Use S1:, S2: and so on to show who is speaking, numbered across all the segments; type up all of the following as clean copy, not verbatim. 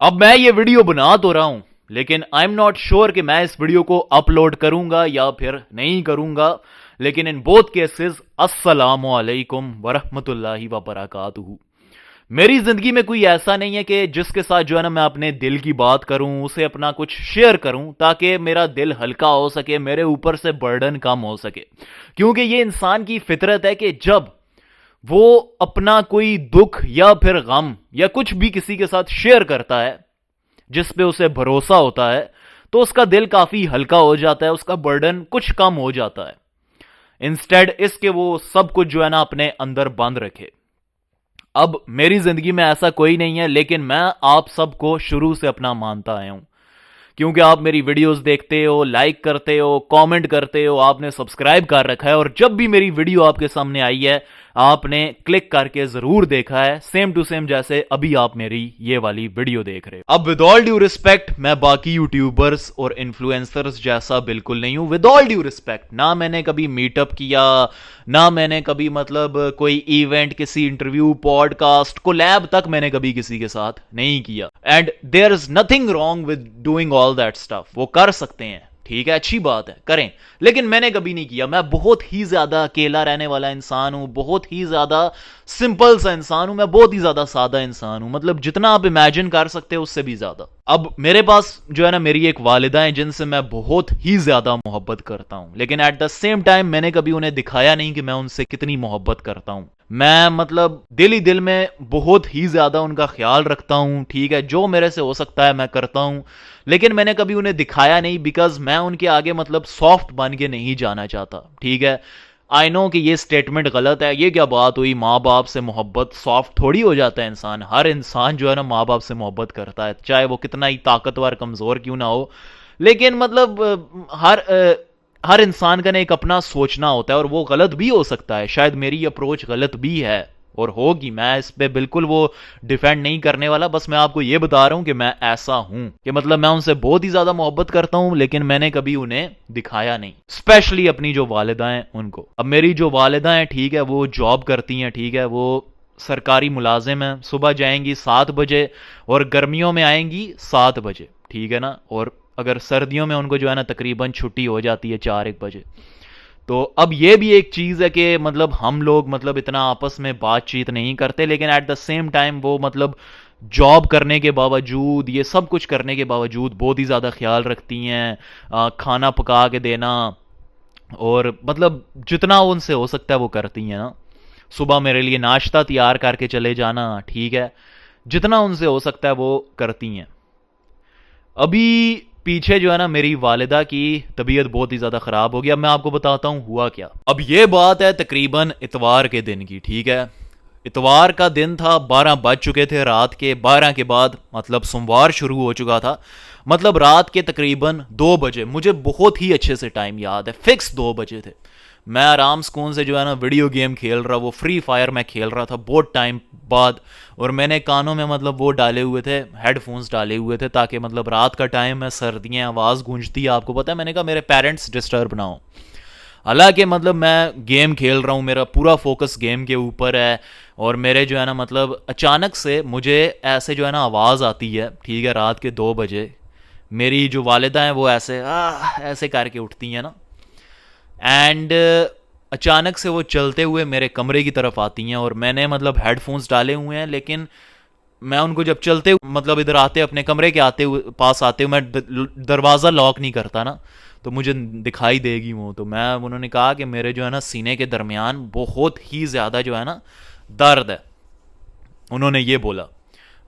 S1: अब मैं ये वीडियो बना तो रहा हूं, लेकिन आई एम नॉट श्योर कि मैं इस वीडियो को अपलोड करूंगा या फिर नहीं करूंगा। लेकिन इन बोथ केसेस अस्सलामु अलैकुम वरहमतुल्लाहि वबरकातुहू। मेरी जिंदगी में कोई ऐसा नहीं है कि जिसके साथ जो है ना मैं अपने दिल की बात करूं, उसे अपना कुछ शेयर करूं ताकि मेरा दिल हल्का हो सके, मेरे ऊपर से बर्डन कम हो सके। क्योंकि ये इंसान की फितरत है कि जब वो अपना कोई दुख या फिर गम या कुछ भी किसी के साथ शेयर करता है जिस पे उसे भरोसा होता है, तो उसका दिल काफी हल्का हो जाता है, उसका बर्डन कुछ कम हो जाता है। इंस्टेड इसके वो सब कुछ जो है ना अपने अंदर बंद रखे। अब मेरी जिंदगी में ऐसा कोई नहीं है, लेकिन मैं आप सबको शुरू से अपना मानता आया हूं। क्योंकि आप मेरी वीडियोस देखते हो, लाइक करते हो, कमेंट करते हो, आपने सब्सक्राइब कर रखा है, और जब भी मेरी वीडियो आपके सामने आई है आपने क्लिक करके जरूर देखा है, सेम टू सेम जैसे अभी आप मेरी ये वाली वीडियो देख रहे हो। अब विद ऑल ड्यू रिस्पेक्ट, मैं बाकी यूट्यूबर्स और इन्फ्लुएंसर्स जैसा बिल्कुल नहीं हूं। विद ऑल ड्यू रिस्पेक्ट, ना मैंने कभी मीटअप किया, ना मैंने कभी मतलब कोई इवेंट, किसी इंटरव्यू, पॉडकास्ट, कोलैब तक मैंने कभी किसी के साथ नहीं किया। And there is nothing wrong with doing all that stuff. वो कर सकते हैं, ठीक है, अच्छी बात है, करें, लेकिन मैंने कभी नहीं किया। मैं बहुत ही ज्यादा अकेला रहने वाला इंसान हूं, बहुत ही ज्यादा सिंपल सा इंसान हूं, मैं बहुत ही ज्यादा सादा इंसान हूं, मतलब जितना आप इमेजिन कर सकते हो उससे भी ज्यादा। अब मेरे पास जो है ना मेरी एक वालिदा है जिनसे मैं बहुत ही ज्यादा मोहब्बत करता हूं, लेकिन एट द सेम टाइम मैंने कभी उन्हें दिखाया नहीं कि मैं उनसे कितनी मोहब्बत करता हूं। मैं मतलब दिल ही दिल में बहुत ही ज्यादा उनका ख्याल रखता हूं, ठीक है, जो मेरे से हो सकता है मैं करता हूं, लेकिन मैंने कभी उन्हें दिखाया नहीं, बिकॉज मैं उनके आगे मतलब सॉफ्ट बन के नहीं जाना चाहता, ठीक है। आई नो कि ये स्टेटमेंट गलत है, ये क्या बात हुई, माँ बाप से मोहब्बत सॉफ्ट थोड़ी हो जाता है इंसान। हर इंसान जो है ना माँ बाप से मोहब्बत करता है, चाहे वो कितना ही ताकतवर कमजोर क्यों ना हो। लेकिन मतलब हर इंसान का ना एक अपना सोचना होता है, और वो गलत भी हो सकता है, शायद मेरी अप्रोच गलत भी है और होगी। मैं इस पे बिल्कुल वो डिफेंड नहीं करने वाला, बस मैं आपको ये बता रहा हूं कि मैं ऐसा हूं कि मतलब मैं उनसे बहुत ही ज्यादा मोहब्बत करता हूं, लेकिन मैंने कभी उन्हें दिखाया नहीं, स्पेशली अपनी जो वालिदाएं उनको। अब मेरी जो वालिदाएं, ठीक है, वो जॉब करती हैं, ठीक है, वो सरकारी मुलाजिम है, सुबह जाएंगी 7 बजे और गर्मियों में आएंगी 7 बजे, ठीक है ना। और अगर सर्दियों में उनको जो है ना तकरीबन छुट्टी हो जाती है 4-1 बजे। तो अब ये भी एक चीज है कि मतलब हम लोग मतलब इतना आपस में बातचीत नहीं करते, लेकिन एट द सेम टाइम वो मतलब जॉब करने के बावजूद, ये सब कुछ करने के बावजूद बहुत ही ज्यादा ख्याल रखती हैं, खाना पका के देना, और मतलब जितना उनसे हो सकता है वो करती हैं ना। सुबह मेरे लिए नाश्ता तैयार करके चले जाना, ठीक है, जितना उनसे हो सकता है वो करती हैं। अभी पीछे जो है ना मेरी वालिदा की तबीयत बहुत ही ज्यादा खराब हो गई। अब मैं आपको बताता हूं हुआ क्या। अब ये बात है तकरीबन इतवार के दिन की, ठीक है। इतवार का दिन था, 12 बज चुके थे रात के। 12 के बाद मतलब सोमवार शुरू हो चुका था, मतलब रात के तकरीबन 2 बजे। मुझे बहुत ही अच्छे से टाइम याद है, फिक्स 2 बजे थे। मैं आराम सुकून से जो है ना वीडियो गेम खेल रहा, वो फ्री फायर मैं खेल रहा था बहुत टाइम बाद। और मैंने कानों में मतलब वो डाले हुए थे, हेडफोन्स डाले हुए थे, ताकि मतलब रात का टाइम है, सर्दियाँ, आवाज़ गूंजती है, आपको पता है। मैंने कहा मेरे पेरेंट्स डिस्टर्ब ना हो। हालांकि मतलब मैं गेम खेल रहा हूँ, मेरा पूरा फोकस गेम के ऊपर है, और मेरे जो है ना मतलब अचानक से मुझे ऐसे जो है ना आवाज़ आती है, ठीक है, रात के 2 बजे। मेरी जो वालिदा हैं वो ऐसे ऐसे करके उठती हैं ना, एंड अचानक से वो चलते हुए मेरे कमरे की तरफ आती हैं, और मैंने मतलब हेडफोन्स डाले हुए हैं, लेकिन मैं उनको जब चलते मतलब इधर आते, अपने कमरे के आते हुए, पास आते हुए, मैं दरवाज़ा लॉक नहीं करता ना, तो मुझे दिखाई देगी वो। तो मैं, उन्होंने कहा कि मेरे जो है ना सीने के दरमियान बहुत ही ज़्यादा जो है ना दर्द है, उन्होंने ये बोला।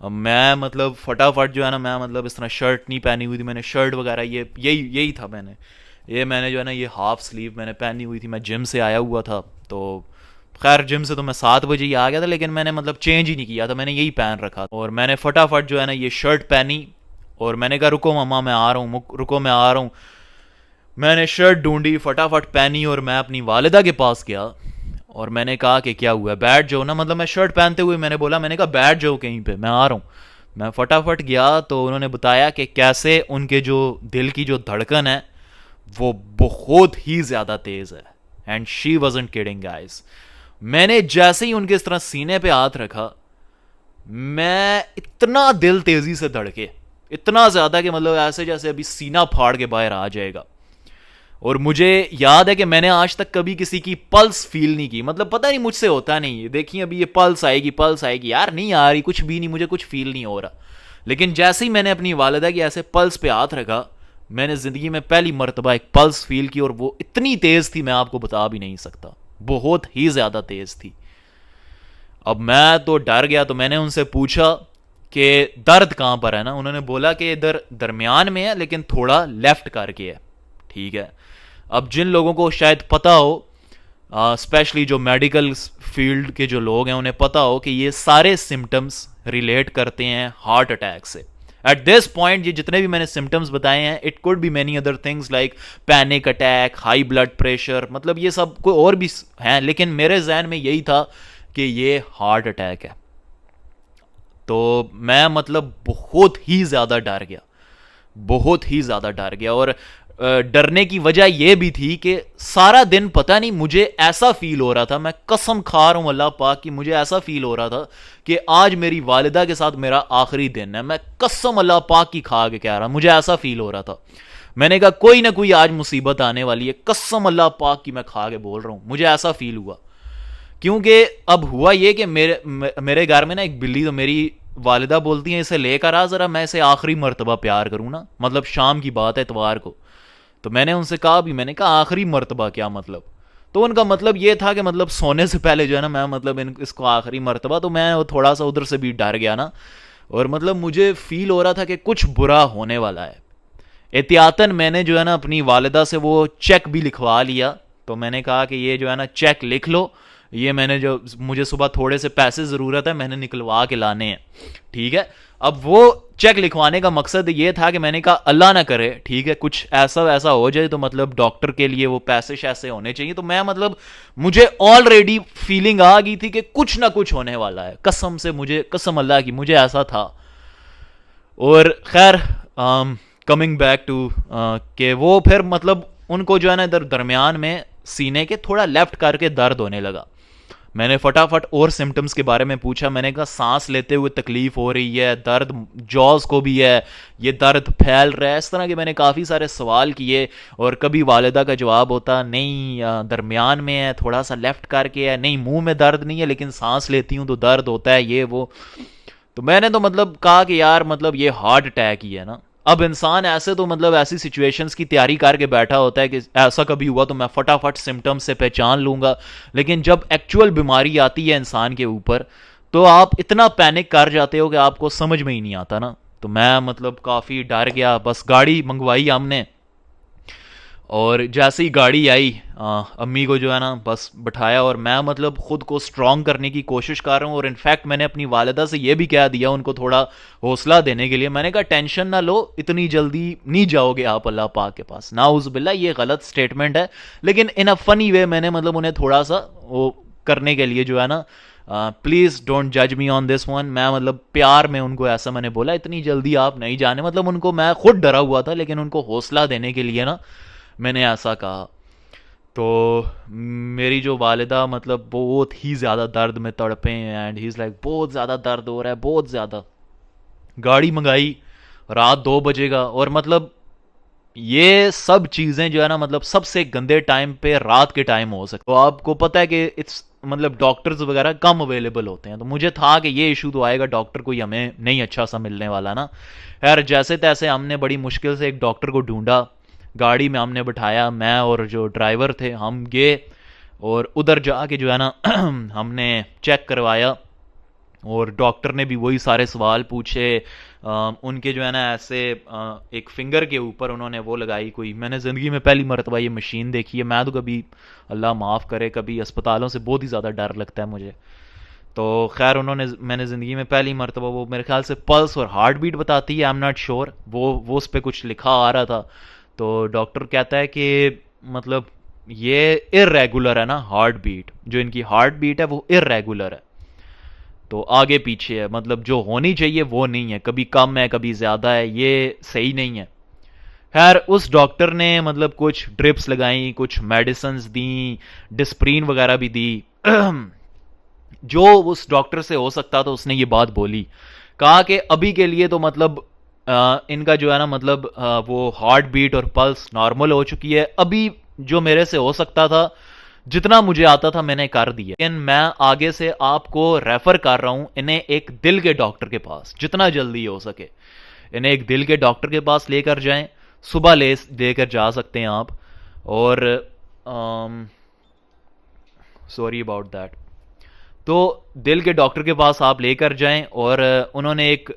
S1: अब मैं मतलब फटाफट जो है ना, मैं मतलब इस तरह शर्ट नहीं पहनी हुई थी, मैंने शर्ट वगैरह ये यही यही था, मैंने जो है ना ये हाफ स्लीव मैंने पहनी हुई थी। मैं जिम से आया हुआ था, तो खैर जिम से तो मैं 7 बजे ही आ गया था, लेकिन मैंने मतलब चेंज ही नहीं किया था, मैंने यही पहन रखा। और मैंने फटाफट जो है ना ये शर्ट पहनी, और मैंने कहा रुको मम्मा मैं आ रहा हूँ, रुको मैं आ रहा हूँ। मैंने शर्ट ढूंढी, फटाफट पहनी, और मैं अपनी वालिदा के पास गया, और मैंने कहा कि क्या हुआ, बैठ जाओ ना। मतलब मैं शर्ट पहनते हुए मैंने बोला, मैंने कहा बैठ जाओ कहीं पे, मैं आ रहा हूँ। मैं फटाफट गया, तो उन्होंने बताया कि कैसे उनके जो दिल की जो धड़कन है वो बहुत ही ज्यादा तेज है। And she wasn't kidding guys. मैंने जैसे ही उनके इस तरह सीने पे हाथ रखा, मैं इतना दिल तेजी से धड़के, इतना ज्यादा कि मतलब ऐसे जैसे अभी सीना फाड़ के बाहर आ जाएगा। और मुझे याद है कि मैंने आज तक कभी किसी की पल्स फील नहीं की, मतलब पता नहीं मुझसे होता नहीं है, देखिए अभी ये पल्स आएगी यार, नहीं आ रही, कुछ भी नहीं, मुझे कुछ फील नहीं हो रहा। लेकिन जैसे ही मैंने अपनी वालिदा की ऐसे पल्स पे हाथ रखा, मैंने जिंदगी में पहली मर्तबा एक पल्स फील की, और वो इतनी तेज थी मैं आपको बता भी नहीं सकता, बहुत ही ज्यादा तेज थी। अब मैं तो डर गया, तो मैंने उनसे पूछा कि दर्द कहाँ पर है ना। उन्होंने बोला कि इधर दरमियान में है, लेकिन थोड़ा लेफ्ट करके है। ठीक है। अब जिन लोगों को शायद पता हो, स्पेशली जो मेडिकल फील्ड के जो लोग हैं, उन्हें पता हो कि ये सारे सिम्टम्स रिलेट करते हैं हार्ट अटैक से। एट दिस पॉइंट ये जितने भी मैंने सिम्टम्स बताए हैं, it could be many other things like panic attack, high blood pressure, मतलब ये सब कोई और भी हैं, लेकिन मेरे जहन में यही था कि ये हार्ट अटैक है। तो मैं मतलब बहुत ही ज़्यादा डर गया, बहुत ही ज़्यादा डर गया। और डरने की वजह यह भी थी कि सारा दिन पता नहीं मुझे ऐसा फील हो रहा था, मैं कसम खा रहा हूं अल्लाह पाक की, मुझे ऐसा फील हो रहा था कि आज मेरी वालिदा के साथ मेरा आखिरी दिन है। मैं कसम अल्लाह पाक की खा के कह रहा, मुझे ऐसा फील हो रहा था। मैंने कहा कोई ना कोई आज मुसीबत आने वाली है, कसम अल्लाह पाक की मैं खा के बोल रहा हूं, मुझे ऐसा फील हुआ। क्योंकि अब हुआ ये कि मेरे घर में ना एक बिल्ली, तो मेरी वालिदा बोलती हैं इसे लेकर आ जरा, मैं इसे आखिरी मर्तबा प्यार करूं ना, मतलब शाम की बात है, इतवार को। तो मैंने उनसे कहा भी, मैंने कहा आखिरी मर्तबा क्या मतलब? तो उनका मतलब ये था कि मतलब सोने से पहले जो है ना, मैं मतलब इसको आखिरी मर्तबा। तो मैं थोड़ा सा उधर से भी डर गया ना, और मतलब मुझे फील हो रहा था कि कुछ बुरा होने वाला है। एहतियातन मैंने जो है ना अपनी वालिदा से वो चेक भी लिखवा लिया। तो मैंने कहा कि ये जो है ना चेक लिख लो, ये मैंने जो, मुझे सुबह थोड़े से पैसे ज़रूरत है, मैंने निकलवा के लाने हैं। ठीक है। अब वो चेक लिखवाने का मकसद ये था कि मैंने कहा अल्लाह ना करे, ठीक है, कुछ ऐसा वैसा हो जाए तो मतलब डॉक्टर के लिए वो पैसे शैसे होने चाहिए। तो मैं मतलब मुझे ऑलरेडी फीलिंग आ गई थी कि कुछ ना कुछ होने वाला है, कसम से, मुझे कसम अल्लाह की मुझे ऐसा था। और खैर कमिंग बैक टू कि वो फिर मतलब उनको जो है ना इधर दरमियान में सीने के थोड़ा लेफ्ट करके दर्द होने लगा। मैंने फटाफट और सिम्टम्स के बारे में पूछा। मैंने कहा सांस लेते हुए तकलीफ हो रही है, दर्द जॉज को भी है, ये दर्द फैल रहा है, इस तरह के मैंने काफ़ी सारे सवाल किए। और कभी वालिदा का जवाब होता नहीं दरमियान में है, थोड़ा सा लेफ्ट करके है, नहीं मुंह में दर्द नहीं है लेकिन सांस लेती हूँ तो दर्द होता है, ये वो। तो मैंने तो मतलब कहा कि यार मतलब ये हार्ट अटैक ही है ना। अब इंसान ऐसे तो मतलब ऐसी सिचुएशंस की तैयारी करके बैठा होता है कि ऐसा कभी हुआ तो मैं फटाफट सिम्टम्स से पहचान लूंगा, लेकिन जब एक्चुअल बीमारी आती है इंसान के ऊपर तो आप इतना पैनिक कर जाते हो कि आपको समझ में ही नहीं आता ना। तो मैं मतलब काफ़ी डर गया। बस गाड़ी मंगवाई हमने, और जैसे ही गाड़ी आई अम्मी को जो है ना बस बिठाया, और मैं मतलब खुद को स्ट्रांग करने की कोशिश कर रहा हूँ। और इनफैक्ट मैंने अपनी वालिदा से ये भी कह दिया उनको थोड़ा हौसला देने के लिए, मैंने कहा टेंशन ना लो, इतनी जल्दी नहीं जाओगे आप अल्लाह पाक के पास, नाउज़ुबिल्लाह ये गलत स्टेटमेंट है, लेकिन इन अ फनी वे मैंने मतलब उन्हें थोड़ा सा वो करने के लिए जो है ना, प्लीज़ डोंट जज मी ऑन दिस वन, मैं मतलब प्यार में उनको ऐसा मैंने बोला इतनी जल्दी आप नहीं जाने, मतलब उनको मैं खुद डरा हुआ था लेकिन उनको हौसला देने के लिए ना मैंने ऐसा कहा। तो मेरी जो वालिदा मतलब बहुत ही ज़्यादा दर्द में तड़पे हैं, एंड ही इज़ लाइक बहुत ज़्यादा दर्द हो रहा है, बहुत ज़्यादा। गाड़ी मंगाई, रात 2 बजे का, और मतलब ये सब चीज़ें जो है ना मतलब सबसे गंदे टाइम पे रात के टाइम हो सकते। तो आपको पता है कि इट्स मतलब डॉक्टर्स वगैरह कम अवेलेबल होते हैं, तो मुझे था कि ये इशू तो आएगा, डॉक्टर कोई हमें नहीं अच्छा सा मिलने वाला ना। यार जैसे तैसे हमने बड़ी मुश्किल से एक डॉक्टर को ढूंढा, गाड़ी में हमने बिठाया, मैं और जो ड्राइवर थे हम गए, और उधर जाके जो है ना हमने चेक करवाया, और डॉक्टर ने भी वही सारे सवाल पूछे। उनके जो है ना ऐसे एक फिंगर के ऊपर उन्होंने वो लगाई कोई, मैंने ज़िंदगी में पहली मरतबा ये मशीन देखी है। मैं तो कभी, अल्लाह माफ़ करे, कभी अस्पतालों से बहुत ही ज़्यादा डर लगता है मुझे। तो खैर मैंने ज़िंदगी में पहली मरतबा, वो मेरे ख्याल से पल्स और हार्ट बीट बताती है, आई एम नॉट श्योर, वो उस पर कुछ लिखा आ रहा था। तो डॉक्टर कहता है कि मतलब ये इर्रेगुलर है ना हार्ट बीट, जो इनकी हार्ट बीट है वो इर्रेगुलर है, तो आगे पीछे है, मतलब जो होनी चाहिए वो नहीं है, कभी कम है कभी ज़्यादा है, ये सही नहीं है। खैर उस डॉक्टर ने मतलब कुछ ड्रिप्स लगाई, कुछ मेडिसिन दी, डिस्प्रीन वगैरह भी दी। जो उस डॉक्टर से हो सकता था उसने ये बात बोली, कहा कि अभी के लिए तो मतलब इनका जो है ना मतलब वो हार्ट बीट और पल्स नॉर्मल हो चुकी है, अभी जो मेरे से हो सकता था जितना मुझे आता था मैंने कर दिया, लेकिन मैं आगे से आपको रेफर कर रहा हूं इन्हें एक दिल के डॉक्टर के पास, जितना जल्दी हो सके इन्हें एक दिल के डॉक्टर के पास लेकर जाएं। सुबह लेकर जा सकते हैं आप। और सॉरी अबाउट दैट। तो दिल के डॉक्टर के पास आप लेकर जाएं और उन्होंने एक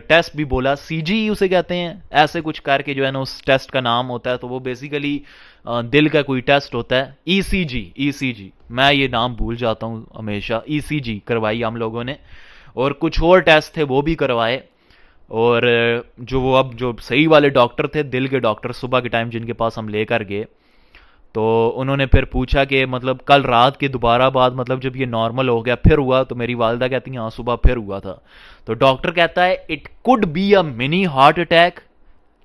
S1: टेस्ट भी बोला, सीजी उसे कहते हैं, ऐसे कुछ करके जो है ना उस टेस्ट का नाम होता है। तो वो बेसिकली दिल का कोई टेस्ट होता है, ईसीजी। ईसीजी मैं ये नाम भूल जाता हूँ हमेशा। ईसीजी करवाई हम लोगों ने, और कुछ और टेस्ट थे वो भी करवाए। और जो वो अब जो सही वाले डॉक्टर थे, दिल के डॉक्टर सुबह के टाइम जिनके पास हम लेकर गए, तो उन्होंने फिर पूछा कि मतलब कल रात के दोबारा बाद मतलब जब ये नॉर्मल हो गया फिर हुआ? तो मेरी वालदा कहती हैं हाँ सुबह फिर हुआ था। तो डॉक्टर कहता है it could be a mini heart attack,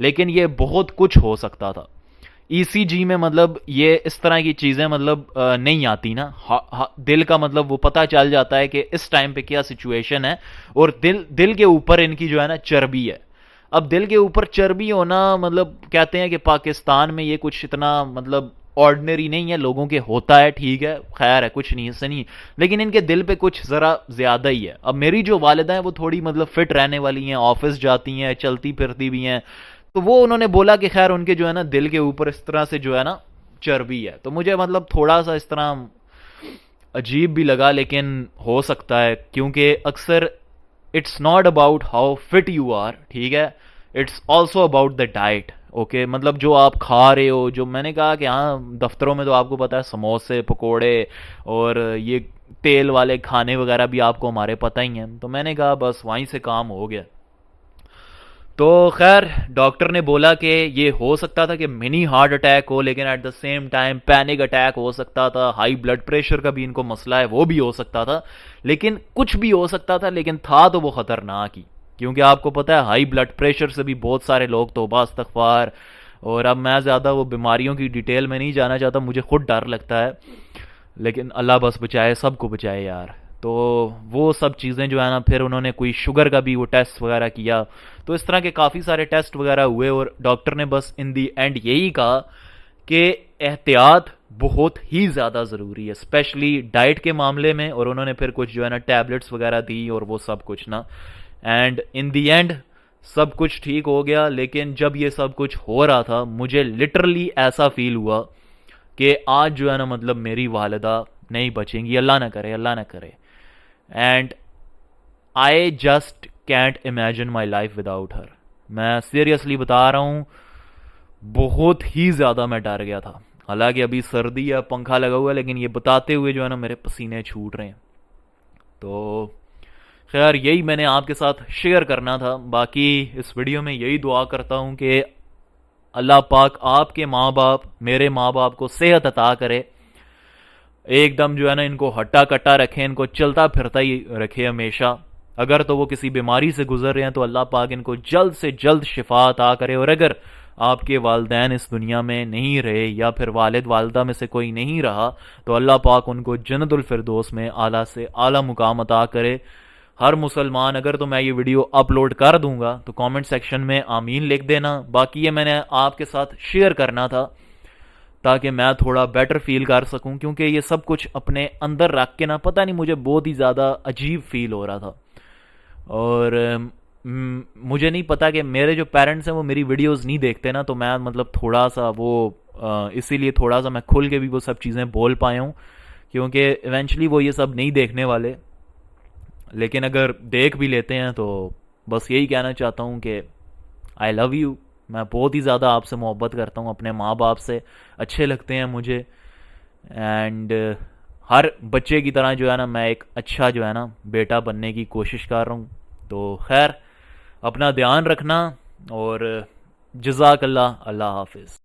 S1: लेकिन ये बहुत कुछ हो सकता था। ईसीजी में मतलब ये इस तरह की चीजें मतलब नहीं आती ना। दिल का मतलब वो पता चल जाता है कि इस टाइम पे क्या सिचुएशन है। और दिल दिल के ऊपर इनकी जो है ना चर्बी है। अब दिल के ऊपर चर्बी होना मतलब कहते हैं कि पाकिस्तान में ये कुछ इतना मतलब ऑर्डिनरी नहीं है, लोगों के होता है, ठीक है, खैर है, कुछ नहीं इससे नहीं। लेकिन इनके दिल पे कुछ ज़रा ज़्यादा ही है। अब मेरी जो वालिदा हैं वो थोड़ी मतलब फिट रहने वाली हैं, ऑफिस जाती हैं, चलती फिरती भी हैं। तो वो उन्होंने बोला कि खैर उनके जो है ना दिल के ऊपर इस तरह से जो है ना चर्बी है। तो मुझे मतलब थोड़ा सा इस तरह अजीब भी लगा, लेकिन हो सकता है क्योंकि अक्सर it's not about how fit you are, ठीक है, it's also about the diet. Okay, मतलब जो आप खा रहे हो, जो मैंने कहा कि हाँ दफ्तरों में तो आपको पता है समोसे पकोड़े और ये तेल वाले खाने वगैरह भी आपको हमारे पता ही हैं। तो मैंने कहा बस वहीं से काम हो गया। तो खैर डॉक्टर ने बोला कि ये हो सकता था कि मिनी हार्ट अटैक हो, लेकिन at the same time panic attack हो सकता था, हाई ब्लड प्रेशर का भी इनको मसला है वो भी हो सकता था। लेकिन कुछ भी हो सकता था, लेकिन था तो वो खतरनाक ही। क्योंकि आपको पता है हाई ब्लड प्रेशर से भी बहुत सारे लोग तौबा इस्तगफार। और अब मैं ज़्यादा वो बीमारियों की डिटेल में नहीं जाना चाहता, मुझे खुद डर लगता है, लेकिन अल्लाह बस बचाए, सबको बचाए यार। तो वो सब चीज़ें जो है ना, फिर उन्होंने कोई शुगर का भी वो टेस्ट वगैरह किया। तो इस तरह के काफ़ी सारे टेस्ट वगैरह हुए और डॉक्टर ने बस इन दी एंड यही कहा कि एहतियात बहुत ही ज़्यादा ज़रूरी है, स्पेशली डाइट के मामले में। और उन्होंने फिर कुछ जो है ना टैबलेट्स वगैरह दी और वो सब कुछ ना, एंड इन दी एंड सब कुछ ठीक हो गया। लेकिन जब ये सब कुछ हो रहा था मुझे लिटरली ऐसा फील हुआ कि आज जो है ना मतलब मेरी वालिदा नहीं बचेंगी, अल्लाह ना करे, अल्लाह ना करे। And I just can't imagine my life without her. मैं सीरियसली बता रहा हूँ, बहुत ही ज़्यादा मैं डर गया था। हालांकि अभी सर्दी है, पंखा लगा हुआ है, लेकिन ये बताते हुए जो है ना मेरे पसीने छूट रहे हैं। तो खैर यही मैंने आपके साथ शेयर करना था। बाकी इस वीडियो में यही दुआ करता हूँ कि अल्लाह पाक आपके माँ बाप, मेरे माँ बाप को सेहत अता करे, एकदम जो है ना इनको हट्टा कट्टा रखे, इनको चलता फिरता ही रखे हमेशा। अगर तो वो किसी बीमारी से गुजर रहे हैं तो अल्लाह पाक इनको जल्द से जल्द शिफा अता करे। और अगर आपके वालदैन इस दुनिया में नहीं रहे या फिर वालिद वालदा में से कोई नहीं रहा, तो अल्लाह पाक उनको जन्नतुल फिरदौस में आला से आला मुकाम अता करे। हर मुसलमान, अगर तो मैं ये वीडियो अपलोड कर दूंगा तो कमेंट सेक्शन में आमीन लिख देना। बाकी ये मैंने आपके साथ शेयर करना था ताकि मैं थोड़ा बेटर फील कर सकूं, क्योंकि ये सब कुछ अपने अंदर रख के ना पता नहीं मुझे बहुत ही ज़्यादा अजीब फील हो रहा था। और मुझे नहीं पता कि मेरे जो पेरेंट्स हैं वो मेरी वीडियोस नहीं देखते ना, तो मैं मतलब थोड़ा सा वो इसीलिए थोड़ा सा मैं खुल के भी वो सब चीज़ें बोल पाया हूँ, क्योंकि इवेंचुअली वो ये सब नहीं देखने वाले। लेकिन अगर देख भी लेते हैं तो बस यही कहना चाहता हूँ कि आई लव यू। मैं बहुत ही ज़्यादा आपसे मोहब्बत करता हूँ, अपने माँ बाप से अच्छे लगते हैं मुझे। एंड हर बच्चे की तरह जो है ना मैं एक अच्छा जो है ना बेटा बनने की कोशिश कर रहा हूँ। तो खैर अपना ध्यान रखना और जज़ाकल्लाह, अल्लाह हाफिज़।